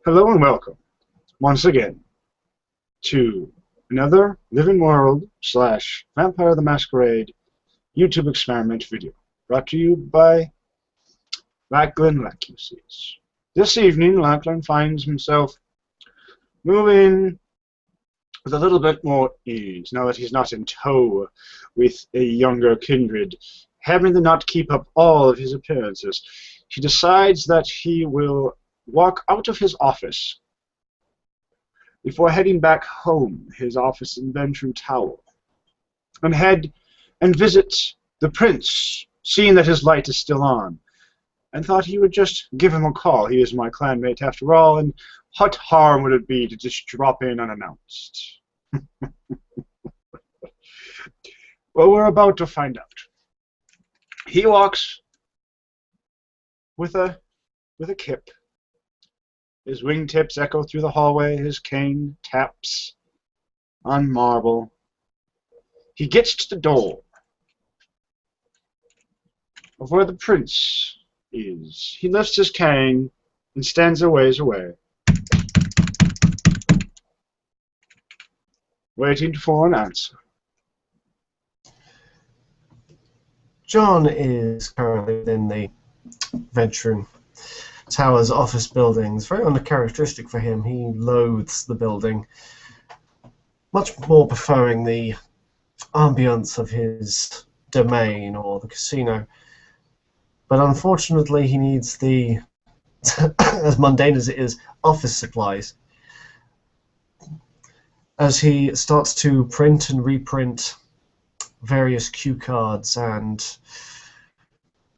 Hello and welcome, once again, to another Living World / Vampire the Masquerade YouTube experiment video, brought to you by Lachlan. This evening, Lachlan finds himself moving with a little bit more ease, now that he's not in tow with a younger kindred, having to not keep up all of his appearances. He decides that he will walk out of his office before heading back home, his office in Ventru Tower, and head and visit the prince, seeing that his light is still on, and thought he would just give him a call. He is my clanmate after all, and what harm would it be to just drop in unannounced? Well, we're about to find out. He walks with a kip. His wingtips echo through the hallway, his cane taps on marble. He gets to the door of where the prince is. He lifts his cane and stands a ways away, waiting for an answer. John is currently in the Ventru Tower's office buildings. Very uncharacteristic for him. He loathes the building, much more preferring the ambience of his domain or the casino. But unfortunately, he needs the, as mundane as it is, office supplies. As he starts to print and reprint various cue cards and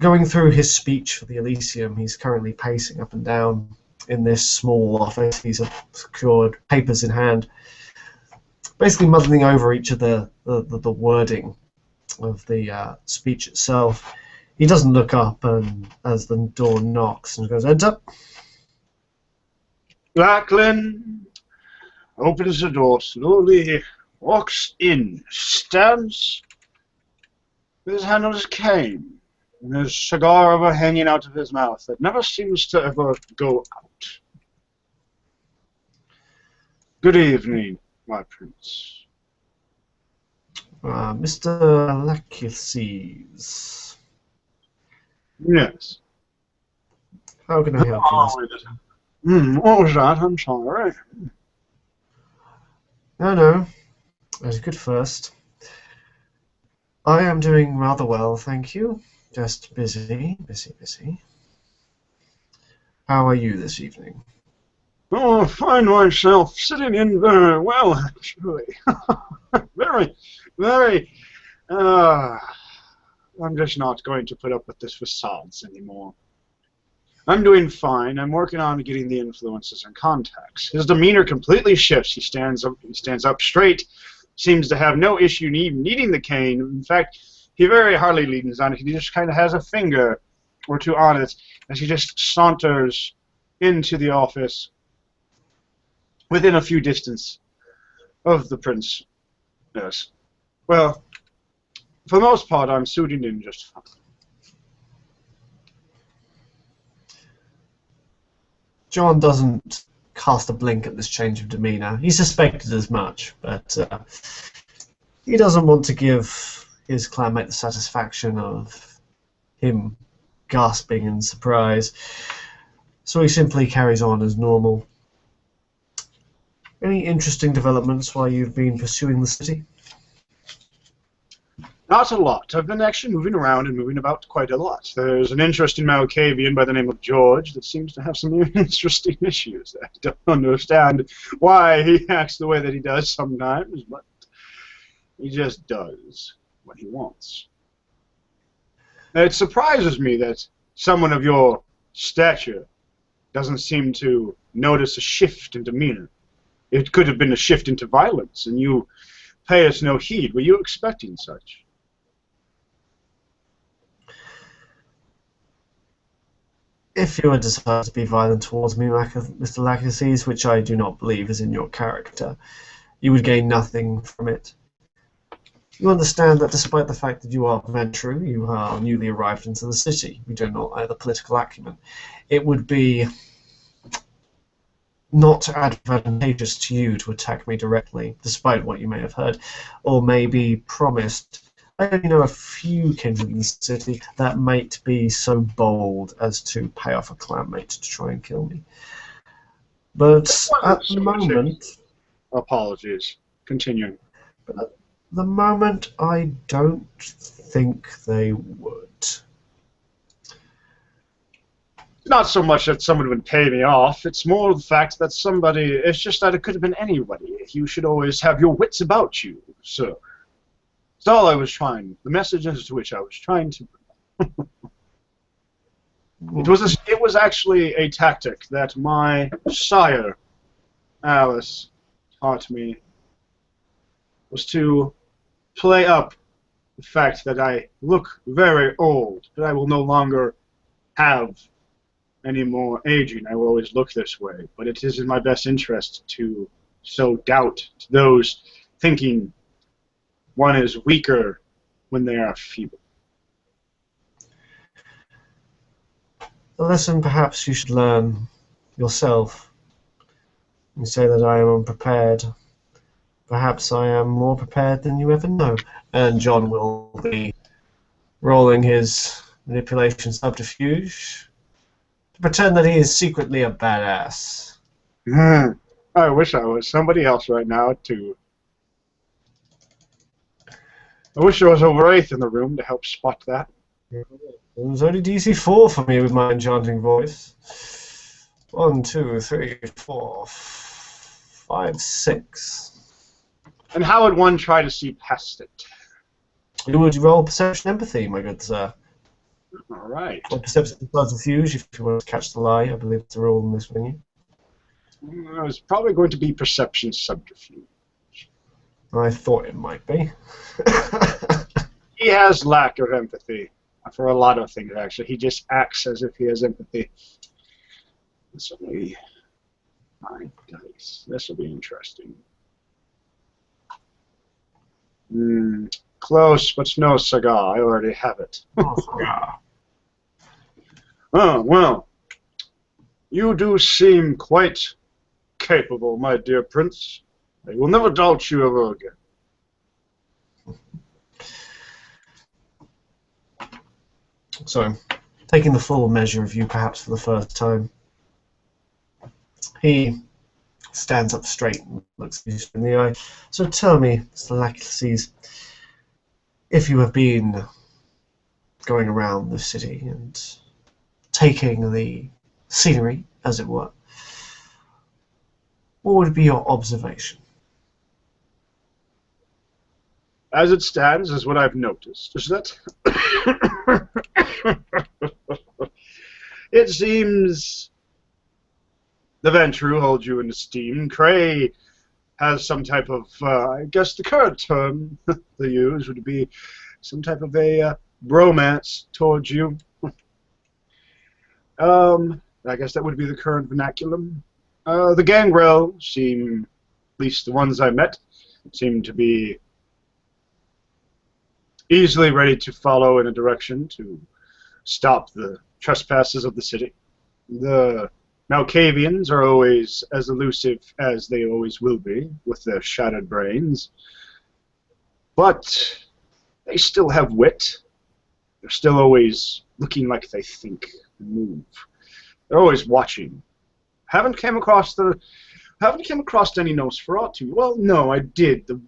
going through his speech for the Elysium, he's currently pacing up and down in this small office. He's secured papers in hand, basically muddling over each of the wording of the speech itself. He doesn't look up as the door knocks and goes, "Enter." Lachlan opens the door slowly, walks in, stands with his hand on his cane, and his cigar ever hanging out of his mouth that never seems to ever go out. Good evening, my prince. Mr. Lachlan. Yes. How can I help you? What was that? I'm sorry. No. That was good first. I am doing rather well, thank you. Just busy. How are you this evening? Oh, I find myself sitting in very well, actually. very. I'm just not going to put up with this facades anymore. I'm doing fine. I'm working on getting the influences and contacts. His demeanor completely shifts. He stands up straight, seems to have no issue needing the cane. In fact, he very hardly leans on it. He just kind of has a finger or two on it as he just saunters into the office within a few distance of the prince. Yes. Well, for the most part, I'm suiting in just fine. John doesn't cast a blink at this change of demeanor. He suspected as much, but he doesn't want to give his clanmate the satisfaction of him gasping in surprise, so he simply carries on as normal. Any interesting developments while you've been pursuing the city? Not a lot. I've been actually moving around and moving about quite a lot. There's an interesting Malkavian by the name of George that seems to have some interesting issues. I don't understand why he acts the way that he does sometimes, but he just does what he wants. It surprises me that someone of your stature doesn't seem to notice a shift in demeanor. It could have been a shift into violence, and you pay us no heed. Were you expecting such? If you were decided to be violent towards me, Mr. Lachlan, which I do not believe is in your character, you would gain nothing from it. You understand that despite the fact that you are Ventru, you are newly arrived into the city. We do not have the political acumen. It would be not advantageous to you to attack me directly, despite what you may have heard, or may be promised. I only know a few kindred in the city that might be so bold as to pay off a clanmate to try and kill me. But at the moment... Apologies. Continue. But at the moment, I don't think they would. Not so much that someone would pay me off, it's more the fact that somebody, it's just that it could have been anybody. You should always have your wits about you, sir. That's all I was trying, the messages to which I was trying to... It was actually a tactic that my sire, Alice, taught me, was to play up the fact that I look very old, but I will no longer have any more aging. I will always look this way, but it is in my best interest to sow doubt to those thinking one is weaker when they are feeble. A lesson perhaps you should learn yourself. You say that I am unprepared. Perhaps I am more prepared than you ever know. And John will be rolling his manipulation subterfuge to pretend that he is secretly a badass. I wish I was somebody else right now, too. I wish there was a wraith in the room to help spot that. It was only DC 4 for me with my enchanting voice. 1, 2, 3, 4, 5, 6. And how would one try to see past it? You would roll perception empathy, my good sir. All right. Or perception subterfuge, if you want to catch the lie. I believe it's a rule in this venue. It's probably going to be perception subterfuge. I thought it might be. He has lack of empathy for a lot of things, actually. He just acts as if he has empathy. It's only 9 dice. This will be interesting. Close, but no cigar. I already have it. Oh, well. You do seem quite capable, my dear prince. I will never doubt you ever again. So, taking the full measure of you perhaps for the first time, he stands up straight and looks you in the eye. So tell me, Mr. Lachlan, if you have been going around the city and taking the scenery, as it were, what would be your observation? As it stands, is what I've noticed, is that it seems the Ventru holds you in esteem. Cray has some type of, I guess the current term they use would be some type of a bromance towards you. I guess that would be the current vernaculum. The Gangrel seem, at least the ones I met, seem to be easily ready to follow in a direction to stop the trespasses of the city. The Malkavians are always as elusive as they always will be, with their shattered brains. But they still have wit. They're still always looking like they think and move. They're always watching. Haven't came across any Nosferatu. Well, no, I did. The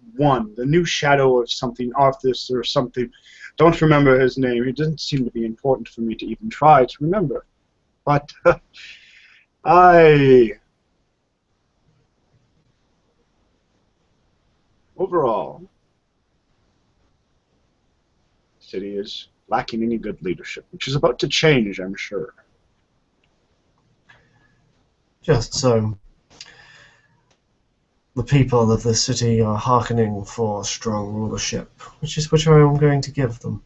new shadow of something, Arthas or something. Don't remember his name. It doesn't seem to be important for me to even try to remember. But overall, the city is lacking any good leadership, which is about to change, I'm sure. Just so. The people of the city are hearkening for strong rulership, which I am going to give them.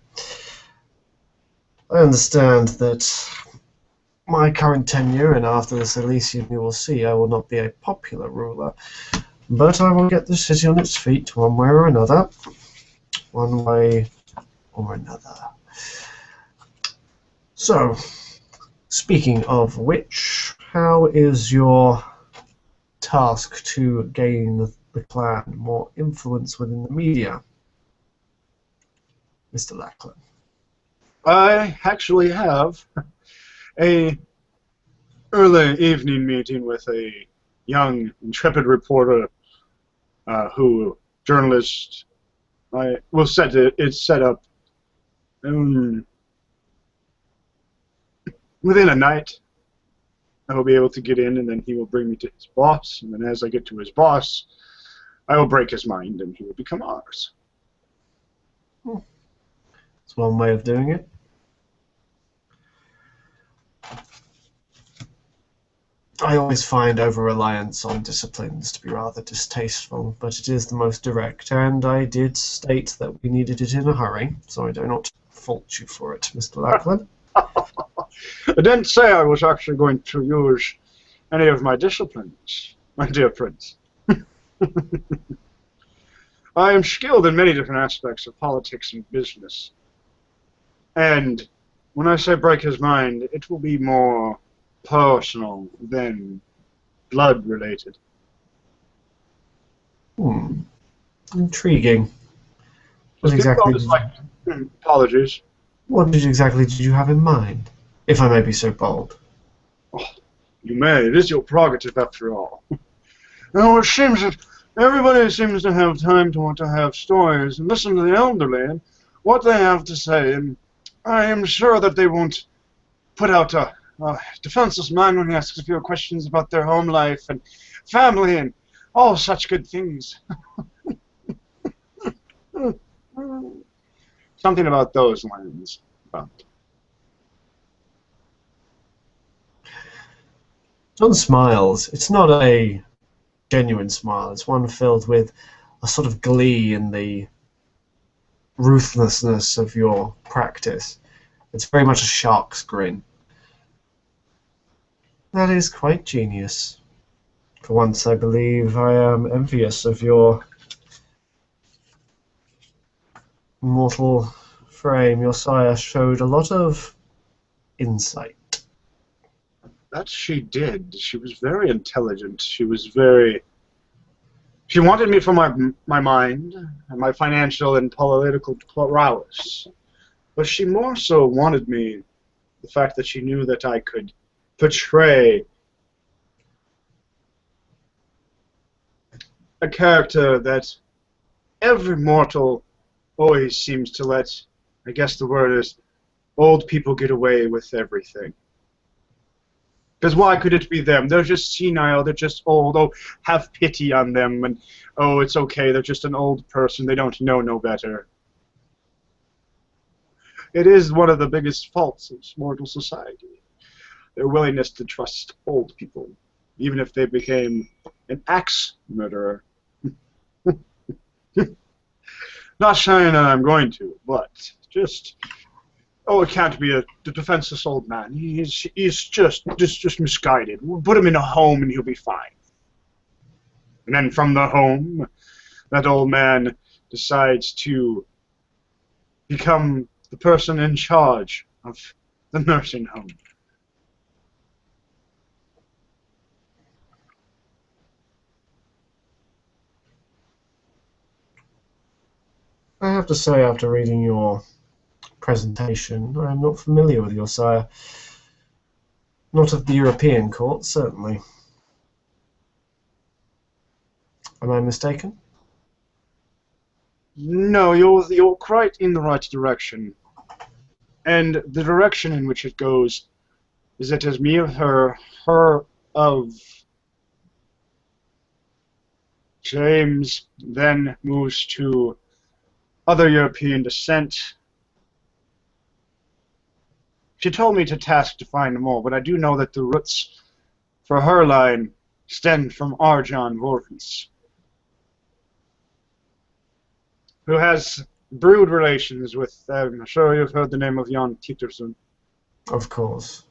I understand that my current tenure, and after this Elysium you will see, I will not be a popular ruler, but I will get the city on its feet one way or another. One way or another. So, speaking of which, how is your task to gain the clan more influence within the media, Mr. Lachlan? I actually have a early evening meeting with a young, intrepid reporter journalist. It's set up um, within a night. I will be able to get in, and then he will bring me to his boss. And then as I get to his boss, I will break his mind, and he will become ours. That's one way of doing it. I always find over-reliance on disciplines to be rather distasteful, but it is the most direct, and I did state that we needed it in a hurry, so I do not fault you for it, Mr. Lachlan. I didn't say I was actually going to use any of my disciplines, my dear prince. I am skilled in many different aspects of politics and business. And when I say break his mind, it will be more personal than blood-related. Intriguing. What exactly apologies. What exactly did you have in mind, if I may be so bold? Oh, you may. It is your prerogative, after all. Now, it seems that everybody seems to have time to want to have stories and listen to the elderly and what they have to say, and I am sure that they won't put out a defenseless man when he asks a few questions about their home life and family and all such good things. Something about those lines. John smiles. It's not a genuine smile. It's one filled with a sort of glee in the ruthlessness of your practice. It's very much a shark's grin. That is quite genius. For once, I believe I am envious of your mortal frame. Your sire showed a lot of insight. That she did. She was very intelligent. She wanted me for my mind and my financial and political prowess. But she more so wanted me the fact that she knew that I could portray a character that every mortal always seems to let, I guess the word is, old people get away with everything. Because why could it be them? They're just senile, they're just old, oh, have pity on them, and oh, it's okay, they're just an old person, they don't know no better. It is one of the biggest faults of mortal society, their willingness to trust old people, even if they became an axe murderer. Not saying that I'm going to, but just, oh, it can't be the defenseless old man. He's just misguided. We'll put him in a home and he'll be fine. And then from the home, that old man decides to become the person in charge of the nursing home. I have to say, after reading your presentation, I am not familiar with your sire. Not of the European court, certainly. Am I mistaken? No, you're quite in the right direction. And the direction in which it goes is that as me of her of James then moves to other European descent. She told me to task to find more, but I do know that the roots for her line stem from Arjan Vorvis, who has brood relations with, I'm sure you've heard the name of Jan Peterson. Of course.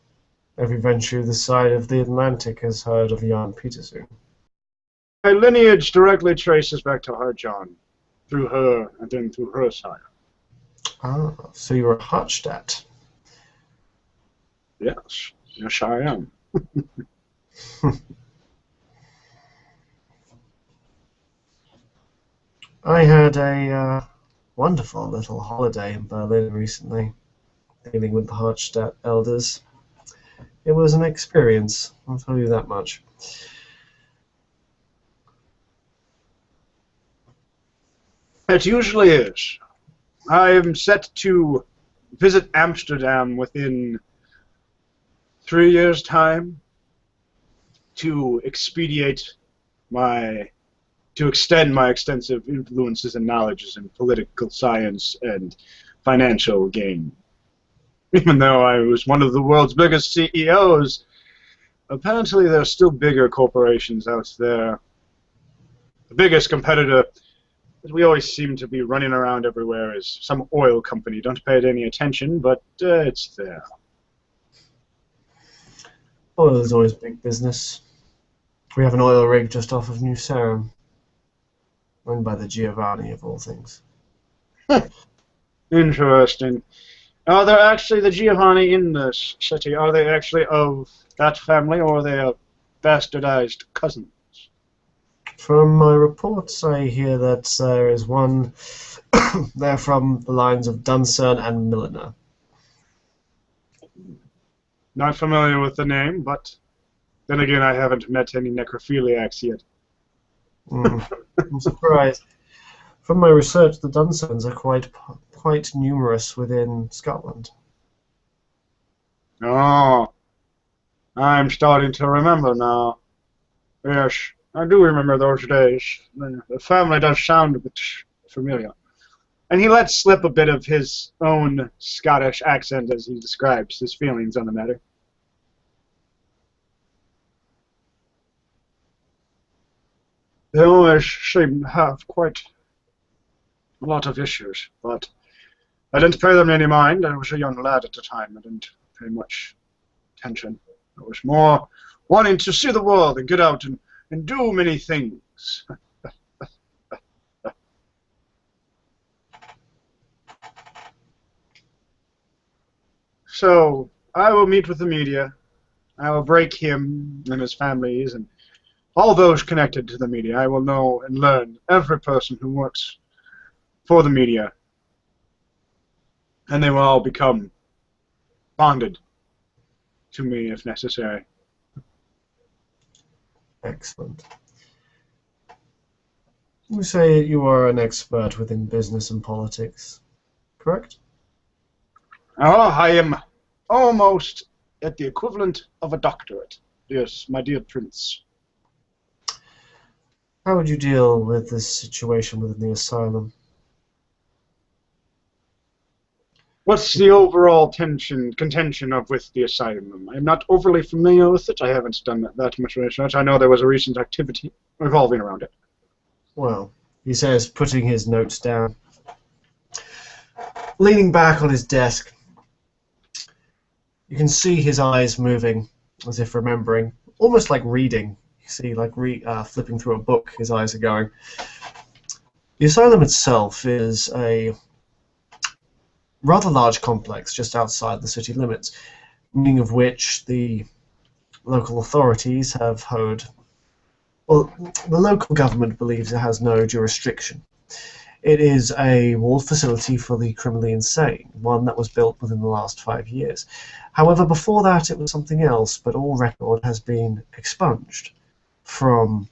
Every venture this side of the Atlantic has heard of Jan Peterson. My lineage directly traces back to Arjan, through her, and then through her sire. Ah, so you're a Hartstadt. Yes, yes I am. I had a wonderful little holiday in Berlin recently, dealing with the Hartstadt elders. It was an experience, I'll tell you that much. It usually is. I am set to visit Amsterdam within 3 years' time to extend my extensive influences and knowledges in political science and financial gain. Even though I was one of the world's biggest CEOs, apparently there are still bigger corporations out there. The biggest competitor that we always seem to be running around everywhere is some oil company. Don't pay it any attention, but it's there. Oil is always big business. We have an oil rig just off of New Sarum, owned by the Giovanni of all things. Interesting. Are there actually the Giovanni in this city? Are they actually of that family, or are they bastardized cousins? From my reports, I hear that there is one. They're from the lines of Dunsern and Milliner. Not familiar with the name, but then again, I haven't met any necrophiliacs yet. I'm surprised. From my research, the Dunserns are quite numerous within Scotland. Oh, I'm starting to remember now. Yes, I do remember those days. The family does sound a bit familiar. And he lets slip a bit of his own Scottish accent as he describes his feelings on the matter. They always seem to have quite a lot of issues, but I didn't pay them any mind. I was a young lad at the time. I didn't pay much attention. I was more wanting to see the world and get out and do many things. So I will meet with the media. I will break him and his families and all those connected to the media. I will know and learn every person who works for the media, and they will all become bonded to me if necessary. Excellent. You say you are an expert within business and politics, correct? Oh, I am almost at the equivalent of a doctorate. Yes, my dear Prince. How would you deal with this situation within the asylum? What's the overall contention with the asylum? I'm not overly familiar with it. I haven't done that much research. I know there was a recent activity revolving around it. Well, he says, putting his notes down, leaning back on his desk. You can see his eyes moving, as if remembering, almost like reading. You see, like flipping through a book, his eyes are going. The asylum itself is a rather large complex just outside the city limits, meaning of which the local authorities have heard. Well, the local government believes it has no jurisdiction. It is a walled facility for the criminally insane, one that was built within the last 5 years. However, before that it was something else, but all record has been expunged from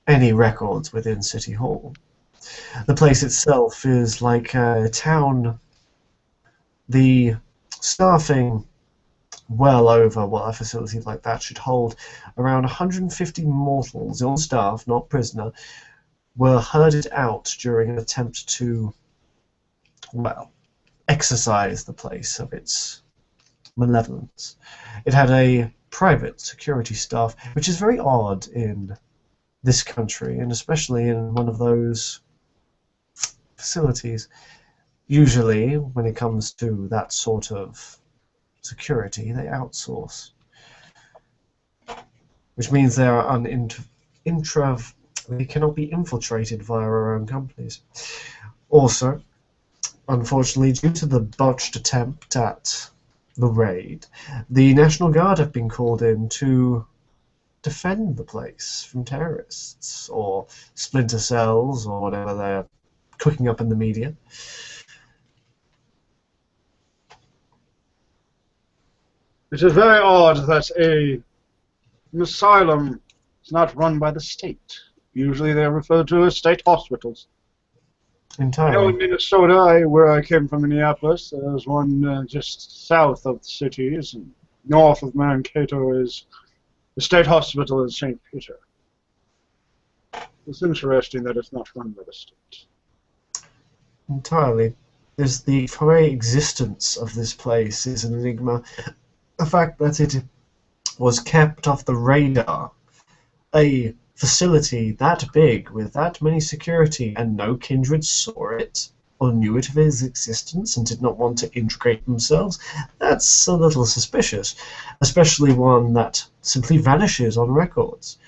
any records within City Hall. The place itself is like a town. The staffing well over what a facility like that should hold. Around 150 mortals, on staff, not prisoner, were herded out during an attempt to, well, exorcise the place of its malevolence. It had a private security staff, which is very odd in this country, and especially in one of those facilities. Usually, when it comes to that sort of security, they outsource, which means they are they cannot be infiltrated via our own companies. Also, unfortunately, due to the botched attempt at the raid, the National Guard have been called in to defend the place from terrorists or splinter cells or whatever they're cooking up in the media. It is very odd that an asylum is not run by the state. Usually they're referred to as state hospitals. I know in Entirely. Minnesota, where I came from, Minneapolis, there's one just south of the cities, and north of Mankato is the state hospital in St. Peter. It's interesting that it's not run by the state. Entirely. There's the very existence of this place is an enigma. The fact that it was kept off the radar. A facility that big with that many security and no kindred saw it or knew it of its existence and did not want to integrate themselves, that's a little suspicious, especially one that simply vanishes on records.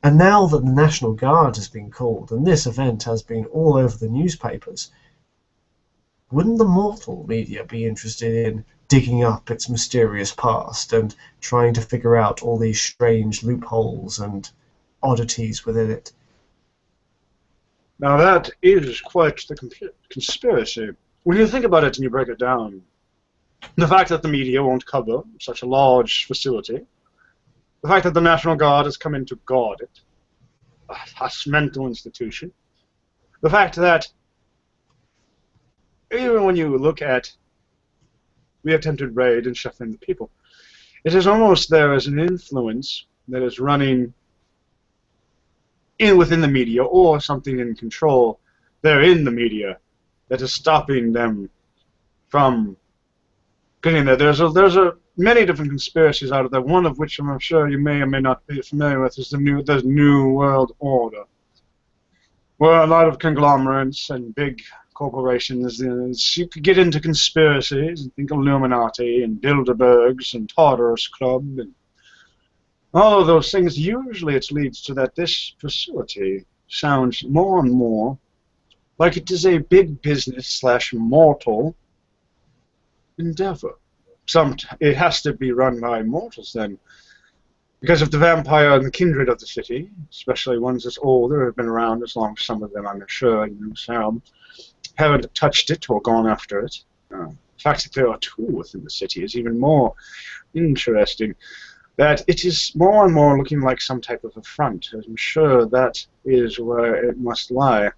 And now that the National Guard has been called and this event has been all over the newspapers, wouldn't the mortal media be interested in digging up its mysterious past and trying to figure out all these strange loopholes and oddities within it? Now that is quite the conspiracy. When you think about it and you break it down, the fact that the media won't cover such a large facility, the fact that the National Guard has come in to guard it, a mental institution, the fact that even when you look at the attempted raid and shuffling the people, it is almost there as an influence that is running within the media or something in control there in the media that is stopping them from getting there. There's many different conspiracies out of there, one of which I'm sure you may or may not be familiar with is the New World Order, where a lot of conglomerates and big corporations, you could get into conspiracies and think Illuminati and Bilderbergs and Tartarus Club and all of those things. Usually it leads to that this facility sounds more and more like it is a big business / mortal endeavor. It has to be run by mortals then, because of the vampire and the kindred of the city, especially ones that's older, have been around as long as some of them, I'm sure, haven't touched it or gone after it. The fact that there are two within the city is even more interesting. That it is more and more looking like some type of affront. I'm sure that is where it must lie.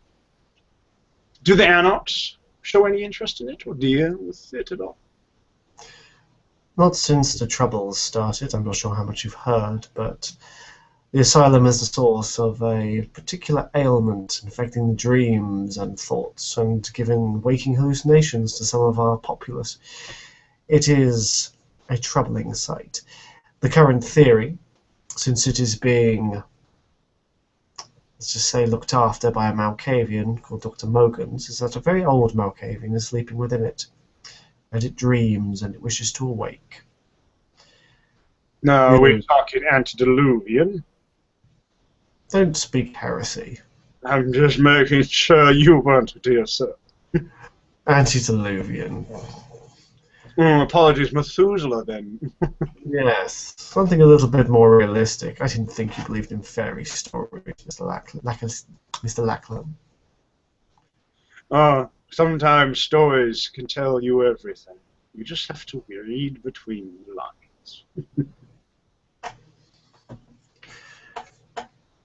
Do the Anox show any interest in it or deal with it at all? Not since the Troubles started. I'm not sure how much you've heard, but the asylum is the source of a particular ailment infecting the dreams and thoughts and giving waking hallucinations to some of our populace. It is a troubling sight. The current theory, since it is being, let's just say, looked after by a Malkavian called Dr. Mogans, is that a very old Malkavian is sleeping within it, and it dreams and it wishes to awake. No, we're talking antediluvian. Don't speak heresy. I'm just making sure you weren't, dear sir. Antediluvian. Apologies, Methuselah, then. Yes, something a little bit more realistic. I didn't think you believed in fairy stories, Mr. Lachlan. Sometimes stories can tell you everything. You just have to read between the lines.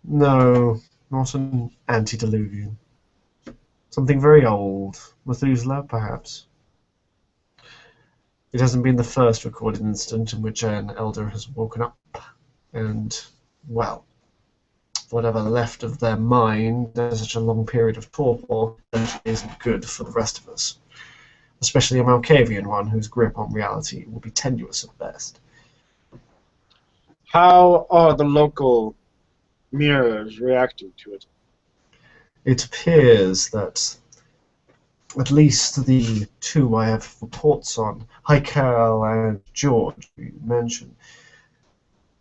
No, not an antediluvian. Something very old. Methuselah, perhaps. It hasn't been the first recorded incident in which an elder has woken up and, well, whatever left of their mind after such a long period of torpor isn't good for the rest of us. Especially a Malkavian one whose grip on reality will be tenuous at best. How are the local mirrors reacting to it? It appears that at least the two I have reports on, Heikel and George, you mentioned,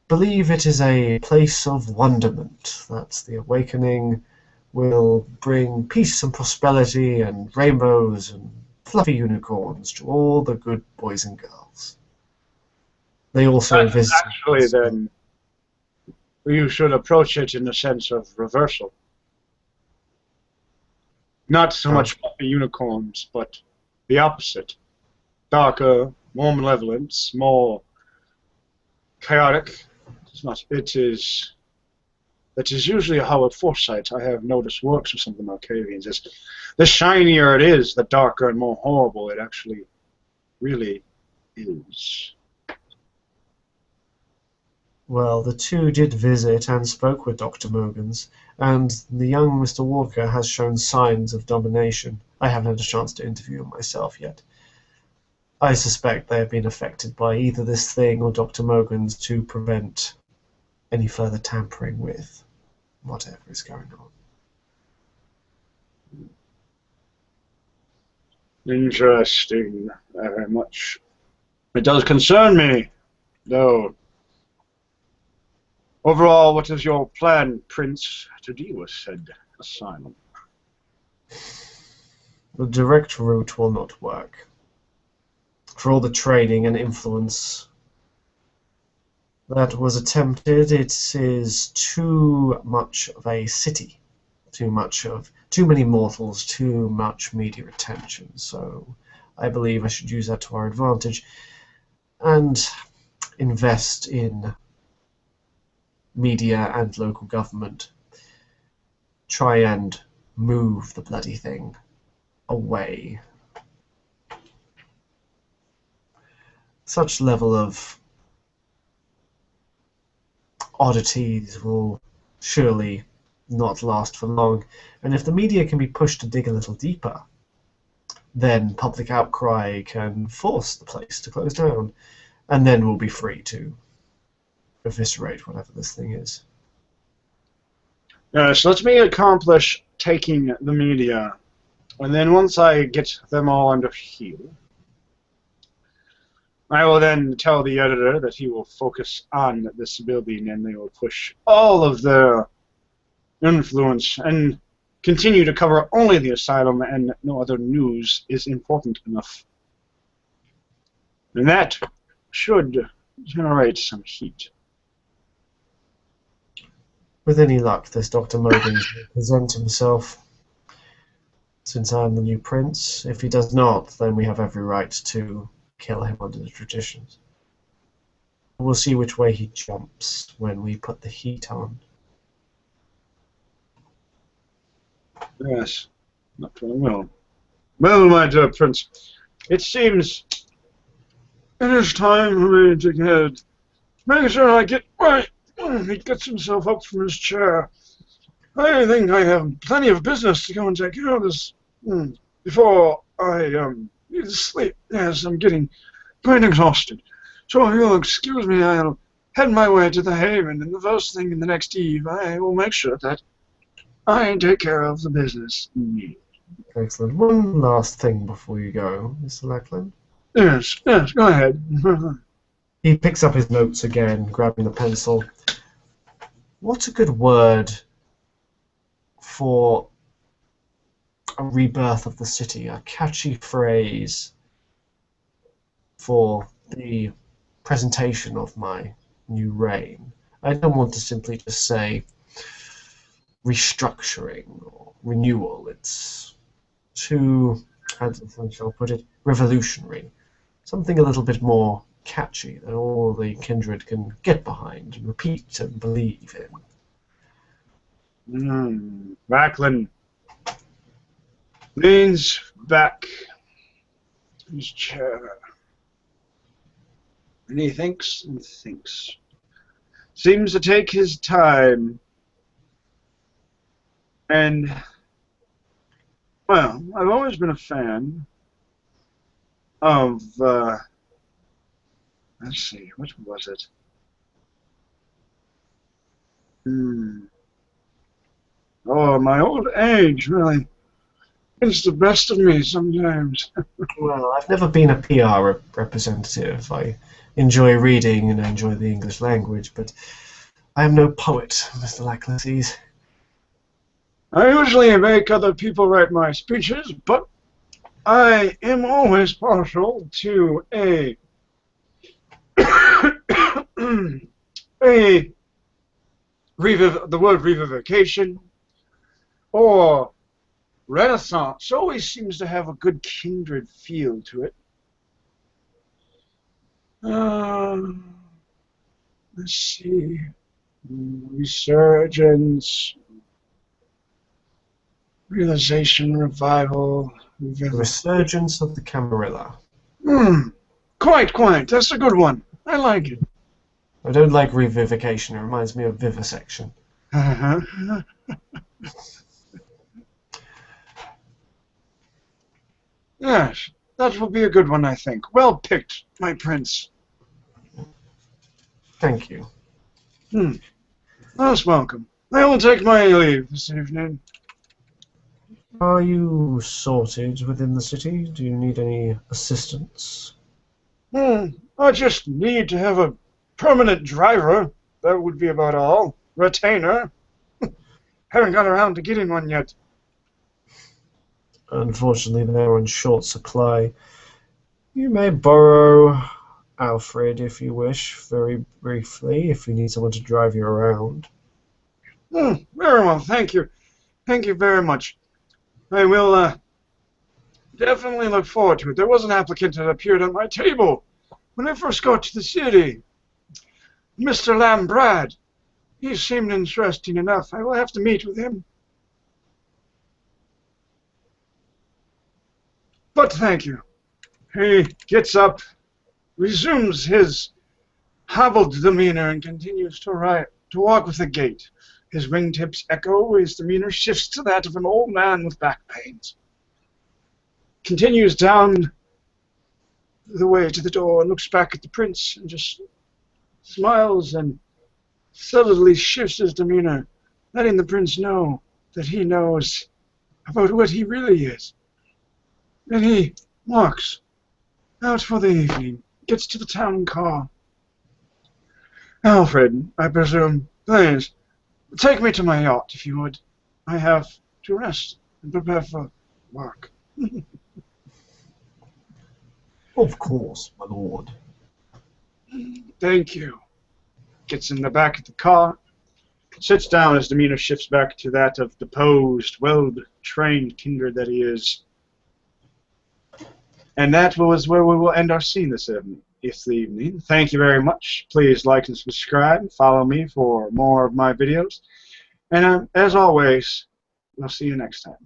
believe it is a place of wonderment, that the awakening will bring peace and prosperity and rainbows and fluffy unicorns to all the good boys and girls. They also visit. Actually, then, you should approach it in the sense of reversal. Not so much fluffy unicorns, but the opposite. Darker, more malevolent, more chaotic. That is usually how a foresight, I have noticed, works with some of the Malkavians. The shinier it is, the darker and more horrible it actually really is. Well, the two did visit and spoke with Dr. Mogans, and the young Mr. Walker has shown signs of domination. I haven't had a chance to interview him myself yet. I suspect they have been affected by either this thing or Dr. Mogans to prevent any further tampering with whatever is going on. Interesting, very much. It does concern me, though. Overall, what is your plan, Prince, to deal with said asylum? The direct route will not work. For all the trading and influence that was attempted, it is too much of a city. Too many mortals, too much media attention. So I believe I should use that to our advantage and invest in media and local government. Try and move the bloody thing away. Such level of oddities will surely not last for long, and if the media can be pushed to dig a little deeper, then public outcry can force the place to close down, and then we'll be free to eviscerate whatever this thing is. So let me accomplish taking the media, and then once I get them all under heel, I will then tell the editor that he will focus on this building and they will push all of their influence and continue to cover only the asylum, and no other news is important enough. And that should generate some heat. With any luck, this Dr. Mogans will present himself, since I'm the new prince. If he does not, then we have every right to kill him under the traditions. We'll see which way he jumps when we put the heat on. Yes, not very well. Well, my dear prince, it seems it is time for me to get make sure I get right. He gets himself up from his chair. I think I have plenty of business to go and take care of this before I need to sleep. Yes, I'm getting quite exhausted. So if you'll excuse me, I'll head my way to the Haven, and the first thing in the next eve, I will make sure that I take care of the business. Excellent. One last thing before you go, Mr. Lachlan. Yes, go ahead. He picks up his notes again, grabbing the pencil. What's a good word for a rebirth of the city? A catchy phrase for the presentation of my new reign. I don't want to simply just say restructuring or renewal. It's too, how shall I put it, revolutionary. Something a little bit more catchy that all the kindred can get behind and repeat and believe in. Lachlan leans back in his chair, and he thinks and thinks. Seems to take his time. And, well, I've always been a fan of, let's see, what was it? Oh, my old age really gets the best of me sometimes. Well, I've never been a PR representative. I enjoy reading and I enjoy the English language, but I am no poet, Mr. Lachlan sees. I usually make other people write my speeches, but I am always partial to a the word revivification or Renaissance always seems to have a good kindred feel to it. Let's see. Resurgence, realization, revival. The resurgence of the Camarilla. Quite. That's a good one. I like it. I don't like revivification. It reminds me of vivisection. Yes, that will be a good one, I think. Well picked, my prince. Thank you. Most welcome. I will take my leave this evening. Are you sorted within the city? Do you need any assistance? I just need to have a permanent driver. That would be about all. Retainer. Haven't got around to getting one yet. Unfortunately, they're on short supply. You may borrow Alfred if you wish, very briefly, if you need someone to drive you around. Very well, thank you. Thank you very much. I will definitely look forward to it. There was an applicant that appeared on my table when I first got to the city. Mr. Lambrad. He seemed interesting enough. I will have to meet with him. But thank you. He gets up, resumes his hobbled demeanor, and continues to walk with a gait. His wingtips echo, his demeanor shifts to that of an old man with back pains. Continues down the way to the door and looks back at the prince and just smiles and subtly shifts his demeanor, letting the prince know that he knows about what he really is. Then he walks out for the evening, gets to the town car. Alfred, I presume, please, take me to my yacht, if you would. I have to rest and prepare for work. Of course, my lord. Thank you. Gets in the back of the car, sits down. His demeanor shifts back to that of the posed, well-trained kindred that he is. And that was where we will end our scene this evening. Thank you very much. Please like and subscribe. Follow me for more of my videos. And as always, we'll see you next time.